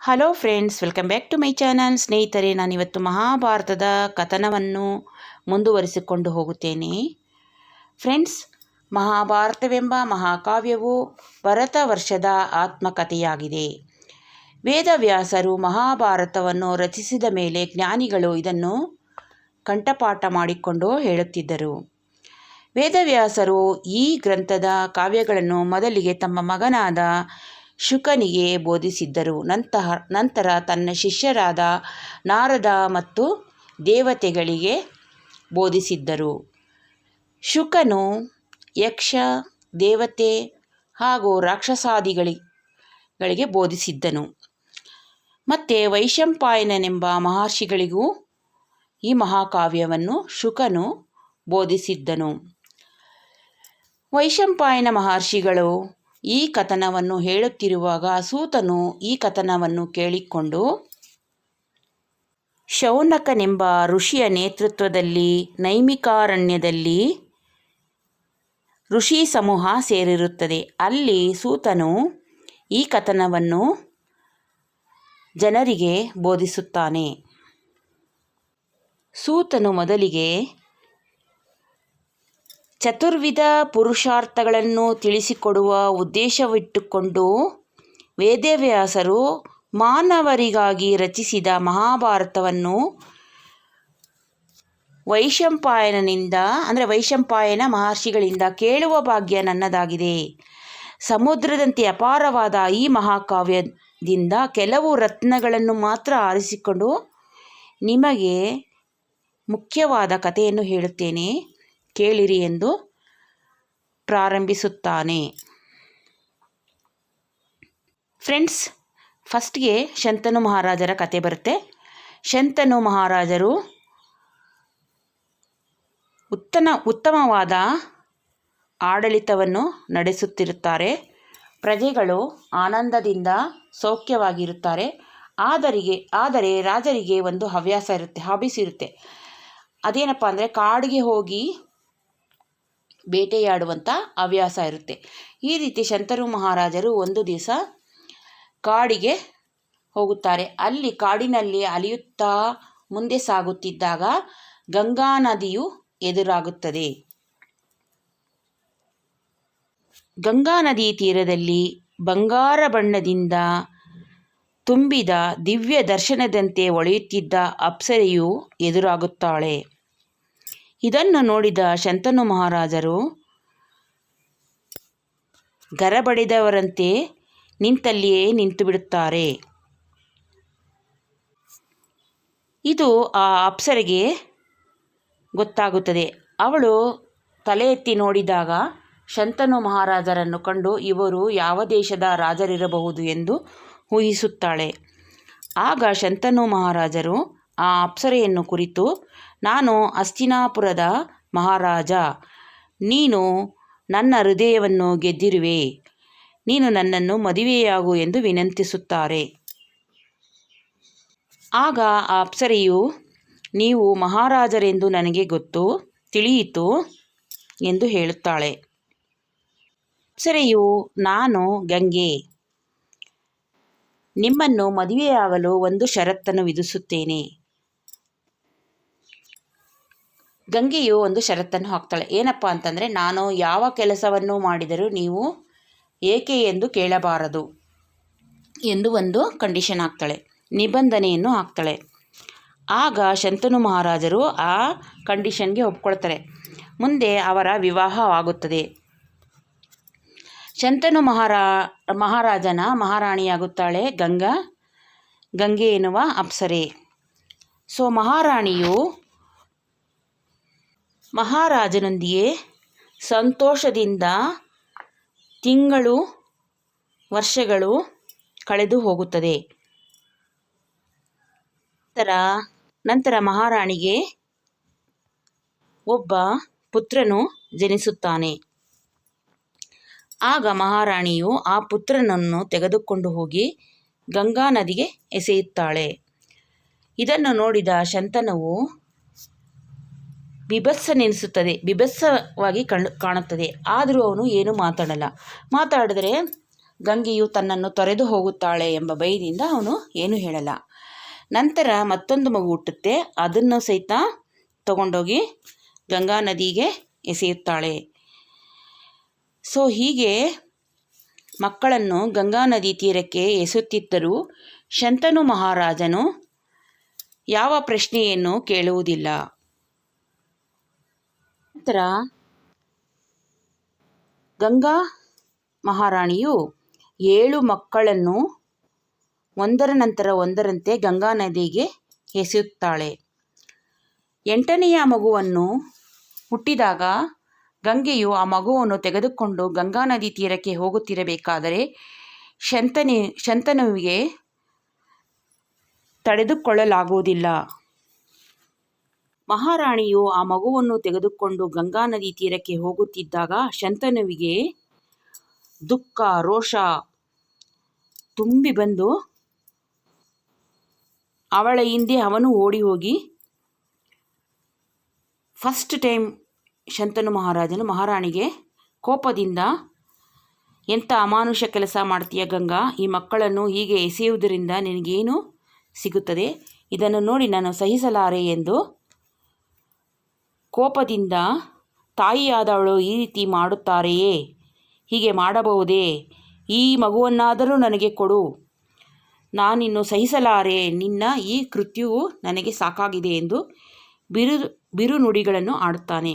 Hello friends, welcome back to my channel. ಸ್ನೇಹಿತರೆ, ನಾನಿವತ್ತು ಮಹಾಭಾರತದ ಕಥನವನ್ನು ಮುಂದುವರಿಸಿಕೊಂಡು ಹೋಗುತ್ತೇನೆ. ಫ್ರೆಂಡ್ಸ್, ಮಹಾಭಾರತವೆಂಬ ಮಹಾಕಾವ್ಯವು ಭರತ ವರ್ಷದ ಆತ್ಮಕಥೆಯಾಗಿದೆ. ವೇದವ್ಯಾಸರು ಮಹಾಭಾರತವನ್ನು ರಚಿಸಿದ ಮೇಲೆ ಜ್ಞಾನಿಗಳು ಇದನ್ನು ಕಂಠಪಾಠ ಮಾಡಿಕೊಂಡು ಹೇಳುತ್ತಿದ್ದರು. ವೇದವ್ಯಾಸರು ಈ ಗ್ರಂಥದ ಕಾವ್ಯಗಳನ್ನು ಮೊದಲಿಗೆ ತಮ್ಮ ಮಗನಾದ ಶುಕನಿಗೆ ಬೋಧಿಸಿದ್ದರು. ನಂತರ ತನ್ನ ಶಿಷ್ಯರಾದ ನಾರದ ಮತ್ತು ದೇವತೆಗಳಿಗೆ ಬೋಧಿಸಿದ್ದರು. ಶುಕನು ಯಕ್ಷ, ದೇವತೆ ಹಾಗೂ ರಾಕ್ಷಸಾದಿಗಳಿಗೆ ಬೋಧಿಸಿದ್ದನು. ಮತ್ತು ವೈಶಂಪಾಯನನೆಂಬ ಮಹರ್ಷಿಗಳಿಗೂ ಈ ಮಹಾಕಾವ್ಯವನ್ನು ಶುಕನು ಬೋಧಿಸಿದ್ದನು. ವೈಶಂಪಾಯನ ಮಹರ್ಷಿಗಳು ಈ ಕಥನವನ್ನು ಹೇಳುತ್ತಿರುವಾಗ ಸೂತನು ಈ ಕಥನವನ್ನು ಕೇಳಿಕೊಂಡು ಶೌನಕನೆಂಬ ಋಷಿಯ ನೇತೃತ್ವದಲ್ಲಿ ನೈಮಿಕಾರಣ್ಯದಲ್ಲಿ ಋಷಿ ಸಮೂಹ ಸೇರಿರುತ್ತದೆ. ಅಲ್ಲಿ ಸೂತನು ಈ ಕಥನವನ್ನು ಜನರಿಗೆ ಬೋಧಿಸುತ್ತಾನೆ. ಸೂತನು ಮೊದಲಿಗೆ ಚತುರ್ವಿಧ ಪುರುಷಾರ್ಥಗಳನ್ನು ತಿಳಿಸಿಕೊಡುವ ಉದ್ದೇಶವಿಟ್ಟುಕೊಂಡು ವೇದವ್ಯಾಸರು ಮಾನವರಿಗಾಗಿ ರಚಿಸಿದ ಮಹಾಭಾರತವನ್ನು ವೈಶಂಪಾಯನ ಮಹರ್ಷಿಗಳಿಂದ ಕೇಳುವ ಭಾಗ್ಯ ನನ್ನದಾಗಿದೆ. ಸಮುದ್ರದಂತೆ ಅಪಾರವಾದ ಈ ಮಹಾಕಾವ್ಯದಿಂದ ಕೆಲವು ರತ್ನಗಳನ್ನು ಮಾತ್ರ ಆರಿಸಿಕೊಂಡು ನಿಮಗೆ ಮುಖ್ಯವಾದ ಕಥೆಯನ್ನು ಹೇಳುತ್ತೇನೆ, ಕೇಳಿರಿ ಎಂದು ಪ್ರಾರಂಭಿಸುತ್ತಾನೆ. ಫ್ರೆಂಡ್ಸ್, ಫಸ್ಟ್ಗೆ ಶಂತನು ಮಹಾರಾಜರ ಕತೆ ಬರುತ್ತೆ. ಶಂತನು ಮಹಾರಾಜರು ಉತ್ತಮವಾದ ಆಡಳಿತವನ್ನು ನಡೆಸುತ್ತಿರುತ್ತಾರೆ. ಪ್ರಜೆಗಳು ಆನಂದದಿಂದ ಸೌಖ್ಯವಾಗಿರುತ್ತಾರೆ. ಆದರೆ ರಾಜರಿಗೆ ಒಂದು ಹಾಬೀಸ್ ಇರುತ್ತೆ. ಅದೇನಪ್ಪ ಅಂದರೆ ಕಾಡಿಗೆ ಹೋಗಿ ಬೇಟೆಯಾಡುವಂಥ ಹವ್ಯಾಸ ಇರುತ್ತೆ. ಈ ರೀತಿ ಶಂತನು ಮಹಾರಾಜರು ಒಂದು ದಿವಸ ಕಾಡಿಗೆ ಹೋಗುತ್ತಾರೆ. ಅಲ್ಲಿ ಕಾಡಿನಲ್ಲಿ ಅಲೆಯುತ್ತಾ ಮುಂದೆ ಸಾಗುತ್ತಿದ್ದಾಗ ಗಂಗಾ ನದಿಯು ಎದುರಾಗುತ್ತದೆ. ಗಂಗಾ ನದಿ ತೀರದಲ್ಲಿ ಬಂಗಾರ ಬಣ್ಣದಿಂದ ತುಂಬಿದ ದಿವ್ಯ ದರ್ಶನದಂತೆ ಹೊಳೆಯುತ್ತಿದ್ದ ಅಪ್ಸರೆಯು ಎದುರಾಗುತ್ತಾಳೆ. ಇದನ್ನು ನೋಡಿದ ಶಂತನು ಮಹಾರಾಜರು ಗರಬಡಿದವರಂತೆ ನಿಂತಲ್ಲಿಯೇ ನಿಂತುಬಿಡುತ್ತಾರೆ. ಇದು ಆ ಅಪ್ಸರೆಗೆ ಗೊತ್ತಾಗುತ್ತದೆ. ಅವಳು ತಲೆ ಎತ್ತಿ ನೋಡಿದಾಗ ಶಂತನು ಮಹಾರಾಜರನ್ನು ಕಂಡು ಇವರು ಯಾವ ದೇಶದ ರಾಜರಿರಬಹುದು ಎಂದು ಊಹಿಸುತ್ತಾಳೆ. ಆಗ ಶಂತನು ಮಹಾರಾಜರು ಆ ಅಪ್ಸರೆಯನ್ನು ಕುರಿತು, ನಾನು ಹಸ್ತಿನಾಪುರದ ಮಹಾರಾಜ, ನೀನು ನನ್ನ ಹೃದಯವನ್ನು ಗೆದ್ದಿರುವೆ, ನೀನು ನನ್ನನ್ನು ಮದುವೆಯಾಗು ಎಂದು ವಿನಂತಿಸುತ್ತಾರೆ. ಆಗ ಆ ಅಪ್ಸರೆಯು, ನೀವು ಮಹಾರಾಜರೆಂದು ನನಗೆ ತಿಳಿಯಿತು ಎಂದು ಹೇಳುತ್ತಾಳೆ. ಅಪ್ಸರೆಯು, ನಾನು ಗಂಗೆ, ನಿಮ್ಮನ್ನು ಮದುವೆಯಾಗಲು ಒಂದು ಷರತ್ತನ್ನು ವಿಧಿಸುತ್ತೇನೆ. ಗಂಗೆಯು ಒಂದು ಷರತ್ತನ್ನು ಹಾಕ್ತಾಳೆ. ಏನಪ್ಪ ಅಂತಂದರೆ, ನಾನು ಯಾವ ಕೆಲಸವನ್ನು ಮಾಡಿದರೂ ನೀವು ಏಕೆ ಎಂದು ಕೇಳಬಾರದು ಎಂದು ಒಂದು ಕಂಡೀಷನ್ ಹಾಕ್ತಾಳೆ, ನಿಬಂಧನೆಯನ್ನು ಹಾಕ್ತಾಳೆ. ಆಗ ಶಂತನು ಮಹಾರಾಜರು ಆ ಕಂಡೀಷನ್ಗೆ ಒಪ್ಕೊಳ್ತಾರೆ. ಮುಂದೆ ಅವರ ವಿವಾಹವಾಗುತ್ತದೆ. ಶಂತನು ಮಹಾರಾಜನ ಮಹಾರಾಣಿಯಾಗುತ್ತಾಳೆ ಗಂಗೆ ಎನ್ನುವ ಅಪ್ಸರೆ. ಸೊ ಮಹಾರಾಣಿಯು ಮಹಾರಾಜನೊಂದಿಗೆ ಸಂತೋಷದಿಂದ ತಿಂಗಳು ವರ್ಷಗಳು ಕಳೆದು ಹೋಗುತ್ತದೆ. ನಂತರ ಮಹಾರಾಣಿಗೆ ಒಬ್ಬ ಪುತ್ರನು ಜನಿಸುತ್ತಾನೆ. ಆಗ ಮಹಾರಾಣಿಯು ಆ ಪುತ್ರನನ್ನು ತೆಗೆದುಕೊಂಡು ಹೋಗಿ ಗಂಗಾ ನದಿಗೆ ಎಸೆಯುತ್ತಾಳೆ. ಇದನ್ನು ನೋಡಿದ ಶಂತನುವು ಬಿಭತ್ಸವಾಗಿ ಕಾಣುತ್ತದೆ. ಆದರೂ ಅವನು ಏನು ಮಾತಾಡಲ್ಲ. ಮಾತಾಡಿದ್ರೆ ಗಂಗೆಯು ತನ್ನನ್ನು ತೊರೆದು ಹೋಗುತ್ತಾಳೆ ಎಂಬ ಭಯದಿಂದ ಅವನು ಏನೂ ಹೇಳಲ್ಲ. ನಂತರ ಮತ್ತೊಂದು ಮಗು ಹುಟ್ಟುತ್ತೆ. ಅದನ್ನು ಸಹಿತ ತಗೊಂಡೋಗಿ ಗಂಗಾ ನದಿಗೆ ಎಸೆಯುತ್ತಾಳೆ. ಸೊ ಹೀಗೆ ಮಕ್ಕಳನ್ನು ಗಂಗಾ ನದಿ ತೀರಕ್ಕೆ ಎಸೆಯುತ್ತಿದ್ದರೂ ಶಂತನು ಮಹಾರಾಜನು ಯಾವ ಪ್ರಶ್ನೆಯನ್ನು ಕೇಳುವುದಿಲ್ಲ. ನಂತರ ಗಂಗಾ ಮಹಾರಾಣಿಯು 7 ಮಕ್ಕಳನ್ನು ಒಂದರ ನಂತರ ಒಂದರಂತೆ ಗಂಗಾ ನದಿಗೆ ಎಸೆಯುತ್ತಾಳೆ. 8ನೆಯ ಮಗುವನ್ನು ಹುಟ್ಟಿದಾಗ ಗಂಗೆಯು ಆ ಮಗುವನ್ನು ತೆಗೆದುಕೊಂಡು ಗಂಗಾ ನದಿ ತೀರಕ್ಕೆ ಹೋಗುತ್ತಿರಬೇಕಾದರೆ ಶಂತನುವಿಗೆ ತಡೆದುಕೊಳ್ಳಲಾಗುವುದಿಲ್ಲ. ಮಹಾರಾಣಿಯು ಆ ಮಗುವನ್ನು ತೆಗೆದುಕೊಂಡು ಗಂಗಾ ನದಿ ತೀರಕ್ಕೆ ಹೋಗುತ್ತಿದ್ದಾಗ ಶಂತನುವಿಗೆ ದುಃಖ, ರೋಷ ತುಂಬಿ ಬಂದು ಅವಳ ಹಿಂದೆ ಅವನು ಓಡಿ ಹೋಗಿ ಫಸ್ಟ್ ಟೈಮ್ ಶಂತನು ಮಹಾರಾಜನು ಮಹಾರಾಣಿಗೆ ಕೋಪದಿಂದ, ಎಂಥ ಅಮಾನುಷ ಕೆಲಸ ಮಾಡ್ತೀಯ ಗಂಗಾ, ಈ ಮಕ್ಕಳನ್ನು ಹೀಗೆ ಎಸೆಯುವುದರಿಂದ ನಿನಗೇನು ಸಿಗುತ್ತದೆ, ಇದನ್ನು ನೋಡಿ ನಾನು ಸಹಿಸಲಾರೆ ಎಂದು ಕೋಪದಿಂದ, ತಾಯಿಯಾದವಳು ಈ ರೀತಿ ಮಾಡುತ್ತಾರೆಯೇ, ಹೀಗೆ ಮಾಡಬಹುದೇ, ಈ ಮಗುವನ್ನಾದರೂ ನನಗೆ ಕೊಡು, ನಾನಿನ್ನು ಸಹಿಸಲಾರೆ, ನಿನ್ನ ಈ ಕೃತ್ಯವು ನನಗೆ ಸಾಕಾಗಿದೆ ಎಂದು ಬಿರು ನುಡಿಗಳನ್ನು ಆಡುತ್ತಾನೆ.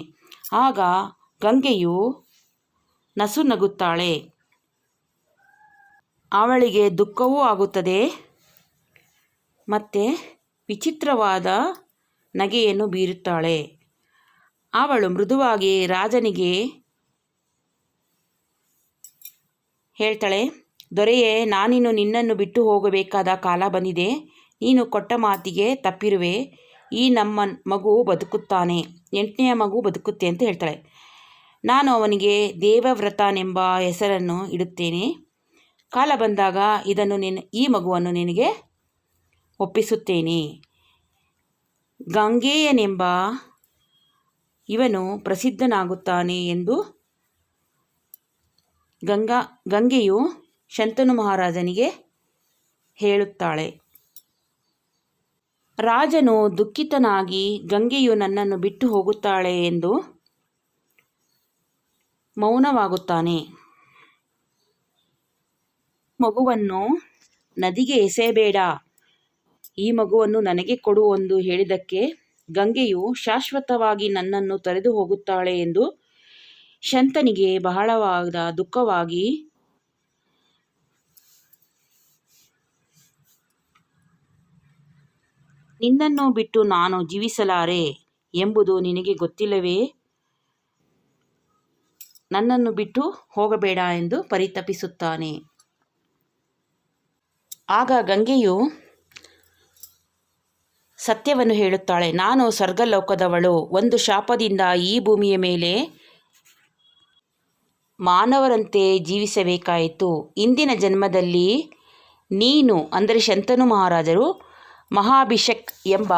ಆಗ ಗಂಗೆಯು ನಸುನಗುತ್ತಾಳೆ. ಅವಳಿಗೆ ದುಃಖವೂ ಆಗುತ್ತದೆ ಮತ್ತು ವಿಚಿತ್ರವಾದ ನಗೆಯನ್ನು ಬೀರುತ್ತಾಳೆ. ಅವಳು ಮೃದುವಾಗಿ ರಾಜನಿಗೆ ಹೇಳ್ತಾಳೆ, ದೊರೆಯೇ, ನಾನಿನ್ನು ನಿನ್ನನ್ನು ಬಿಟ್ಟು ಹೋಗಬೇಕಾದ ಕಾಲ ಬಂದಿದೆ. ನೀನು ಕೊಟ್ಟ ಮಾತಿಗೆ ತಪ್ಪಿರುವೆ. ಈ ನಮ್ಮ ಮಗು ಬದುಕುತ್ತಾನೆ, 8ನೆಯ ಮಗು ಬದುಕುತ್ತೆ ಅಂತ ಹೇಳ್ತಾಳೆ. ನಾನು ಅವನಿಗೆ ದೇವವ್ರತನೆಂಬ ಹೆಸರನ್ನು ಇಡುತ್ತೇನೆ. ಕಾಲ ಬಂದಾಗ ಈ ಮಗುವನ್ನು ನಿನಗೆ ಒಪ್ಪಿಸುತ್ತೇನೆ. ಗಾಂಗೇಯನೆಂಬ ಇವನು ಪ್ರಸಿದ್ಧನಾಗುತ್ತಾನೆ ಎಂದು ಗಂಗೆಯು ಶಂತನು ಮಹಾರಾಜನಿಗೆ ಹೇಳುತ್ತಾಳೆ. ರಾಜನು ದುಃಖಿತನಾಗಿ ಗಂಗೆಯು ನನ್ನನ್ನು ಬಿಟ್ಟು ಹೋಗುತ್ತಾಳೆ ಎಂದು ಮೌನವಾಗುತ್ತಾನೆ. ಮಗುವನ್ನು ನದಿಗೆ ಎಸೆಯಬೇಡ, ಈ ಮಗುವನ್ನು ನನಗೆ ಕೊಡು ಎಂದು ಹೇಳಿದ್ದಕ್ಕೆ ಗಂಗೆಯು ಶಾಶ್ವತವಾಗಿ ನನ್ನನ್ನು ತೊರೆದು ಹೋಗುತ್ತಾಳೆ ಎಂದು ಶಂತನಿಗೆ ಬಹಳವಾದ ದುಃಖವಾಗಿ ನಿನ್ನನ್ನು ಬಿಟ್ಟು ನಾನು ಜೀವಿಸಲಾರೆ ಎಂಬುದು ನಿನಗೆ ಗೊತ್ತಿಲ್ಲವೇ, ನನ್ನನ್ನು ಬಿಟ್ಟು ಹೋಗಬೇಡ ಎಂದು ಪರಿತಪಿಸುತ್ತಾನೆ. ಆಗ ಗಂಗೆಯು ಸತ್ಯವನ್ನು ಹೇಳುತ್ತಾಳೆ. ನಾನು ಸ್ವರ್ಗಲೋಕದವಳು. ಒಂದು ಶಾಪದಿಂದ ಈ ಭೂಮಿಯ ಮೇಲೆ ಮಾನವರಂತೆ ಜೀವಿಸಬೇಕಾಯಿತು. ಇಂದಿನ ಜನ್ಮದಲ್ಲಿ ನೀನು ಅಂದರೆ ಶಂತನು ಮಹಾರಾಜರು ಮಹಾಭಿಷಕ್ ಎಂಬ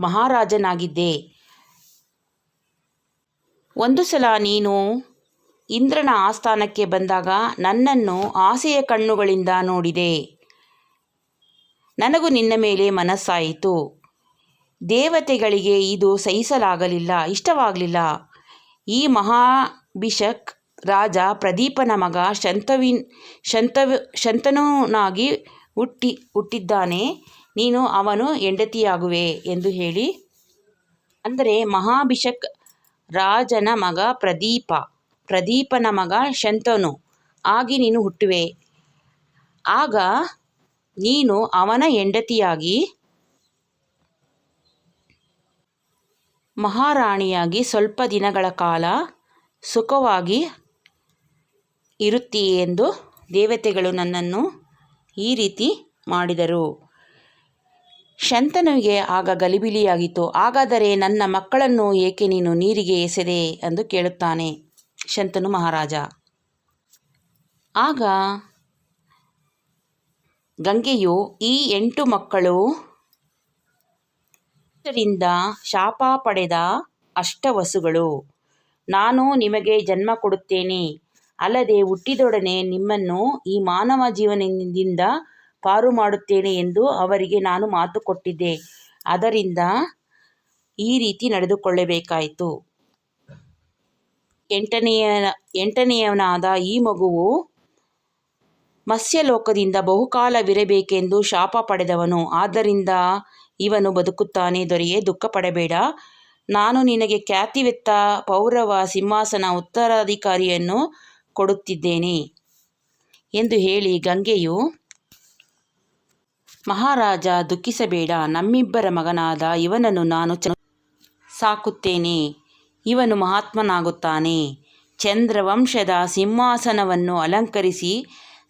ಮಹಾರಾಜನಾಗಿದ್ದೆ. ಒಂದು ಸಲ ನೀನು ಇಂದ್ರನ ಆಸ್ಥಾನಕ್ಕೆ ಬಂದಾಗ ನನ್ನನ್ನು ಆಸೆಯ ಕಣ್ಣುಗಳಿಂದ ನೋಡಿದೆ. ನನಗೂ ನಿನ್ನ ಮೇಲೆ ಮನಸ್ಸಾಯಿತು. ದೇವತೆಗಳಿಗೆ ಇದು ಸಹಿಸಲಾಗಲಿಲ್ಲ, ಇಷ್ಟವಾಗಲಿಲ್ಲ. ಈ ಮಹಾಭಿಷಕ್ ರಾಜ ಪ್ರದೀಪನ ಮಗ ಶಂತನುನಾಗಿ ಹುಟ್ಟಿದ್ದಾನೆ. ನೀನು ಅವನು ಹೆಂಡತಿಯಾಗುವೆ ಎಂದು ಹೇಳಿ, ಅಂದರೆ ಮಹಾಭಿಷಕ್ ರಾಜನ ಮಗ ಪ್ರದೀಪನ ಮಗ ಶಂತನು ಆಗಿ ನೀನು ಹುಟ್ಟುವೆ. ಆಗ ನೀನು ಅವನ ಹೆಂಡತಿಯಾಗಿ ಮಹಾರಾಣಿಯಾಗಿ ಸ್ವಲ್ಪ ದಿನಗಳ ಕಾಲ ಸುಖವಾಗಿ ಇರುತ್ತೀಯೆ ಎಂದು ದೇವತೆಗಳು ನನ್ನನ್ನು ಈ ರೀತಿ ಮಾಡಿದರು. ಶಂತನುವಿಗೆ ಆಗ ಗಲಿಬಿಲಿಯಾಗಿತ್ತು. ಹಾಗಾದರೆ ನನ್ನ ಮಕ್ಕಳನ್ನು ಏಕೆ ನೀನು ನೀರಿಗೆ ಎಸೆದೆ ಎಂದು ಕೇಳುತ್ತಾನೆ ಶಂತನು ಮಹಾರಾಜ. ಆಗ ಗಂಗೆಯು, ಈ 8 ಮಕ್ಕಳು ರಿಂದ ಶಾಪ ಪಡೆದ ಅಷ್ಟವಸುಗಳು. ನಾನು ನಿಮಗೆ ಜನ್ಮ ಕೊಡುತ್ತೇನೆ. ಅಲ್ಲದೆ ಹುಟ್ಟಿದೊಡನೆ ನಿಮ್ಮನ್ನು ಈ ಮಾನವ ಜೀವನದಿಂದ ಪಾರು ಮಾಡುತ್ತೇನೆ ಎಂದು ಅವರಿಗೆ ನಾನು ಮಾತು ಕೊಟ್ಟಿದ್ದೆ. ಆದ್ದರಿಂದ ಈ ರೀತಿ ನಡೆದುಕೊಳ್ಳಬೇಕಾಯಿತು. ಎಂಟನೆಯವನಾದ ಈ ಮಗುವು ಮತ್ಸ್ಯಲೋಕದಿಂದ ಬಹುಕಾಲವಿರಬೇಕೆಂದು ಶಾಪ ಪಡೆದವನು. ಆದ್ದರಿಂದ ಇವನು ಬದುಕುತ್ತಾನೆ. ದೊರೆಯೇ, ದುಃಖ ಪಡಬೇಡ. ನಾನು ನಿನಗೆ ಖ್ಯಾತಿವೆತ್ತ ಪೌರವ ಸಿಂಹಾಸನ ಉತ್ತರಾಧಿಕಾರಿಯನ್ನು ಕೊಡುತ್ತಿದ್ದೇನೆ ಎಂದು ಹೇಳಿ ಗಂಗೆಯು, ಮಹಾರಾಜ ದುಃಖಿಸಬೇಡ. ನಮ್ಮಿಬ್ಬರ ಮಗನಾದ ಇವನನ್ನು ನಾನು ಸಾಕುತ್ತೇನೆ. ಇವನು ಮಹಾತ್ಮನಾಗುತ್ತಾನೆ. ಚಂದ್ರವಂಶದ ಸಿಂಹಾಸನವನ್ನು ಅಲಂಕರಿಸಿ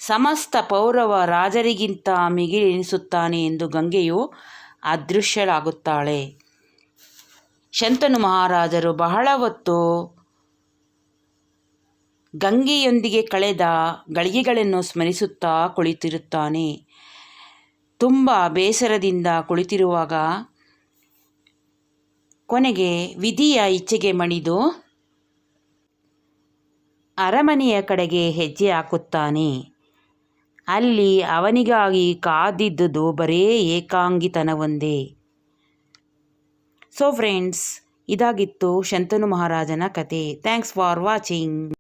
ಸಮಸ್ತ ಪೌರವ ರಾಜರಿಗಿಂತ ಮಿಗಿಲೆನಿಸುತ್ತಾನೆ ಎಂದು ಗಂಗೆಯು ಅದೃಶ್ಯಳಾಗುತ್ತಾಳೆ. ಶಂತನು ಮಹಾರಾಜರು ಬಹಳ ಹೊತ್ತು ಗಂಗೆಯೊಂದಿಗೆ ಕಳೆದ ಗಳಿಗೆಗಳನ್ನು ಸ್ಮರಿಸುತ್ತಾ ಕುಳಿತಿರುತ್ತಾನೆ. ತುಂಬ ಬೇಸರದಿಂದ ಕುಳಿತಿರುವಾಗ ಕೊನೆಗೆ ವಿಧಿಯ ಇಚ್ಛೆಗೆ ಮಣಿದು ಅರಮನೆಯ ಕಡೆಗೆ ಹೆಜ್ಜೆ ಹಾಕುತ್ತಾನೆ. ಅಲ್ಲಿ ಅವನಿಗಾಗಿ ಕಾದಿದ್ದುದು ಬರೇ ಏಕಾಂಗಿತನವೊಂದೇ. ಸೊ ಫ್ರೆಂಡ್ಸ್, ಇದಾಗಿತ್ತು ಶಂತನು ಮಹಾರಾಜನ ಕತೆ. Thanks for watching.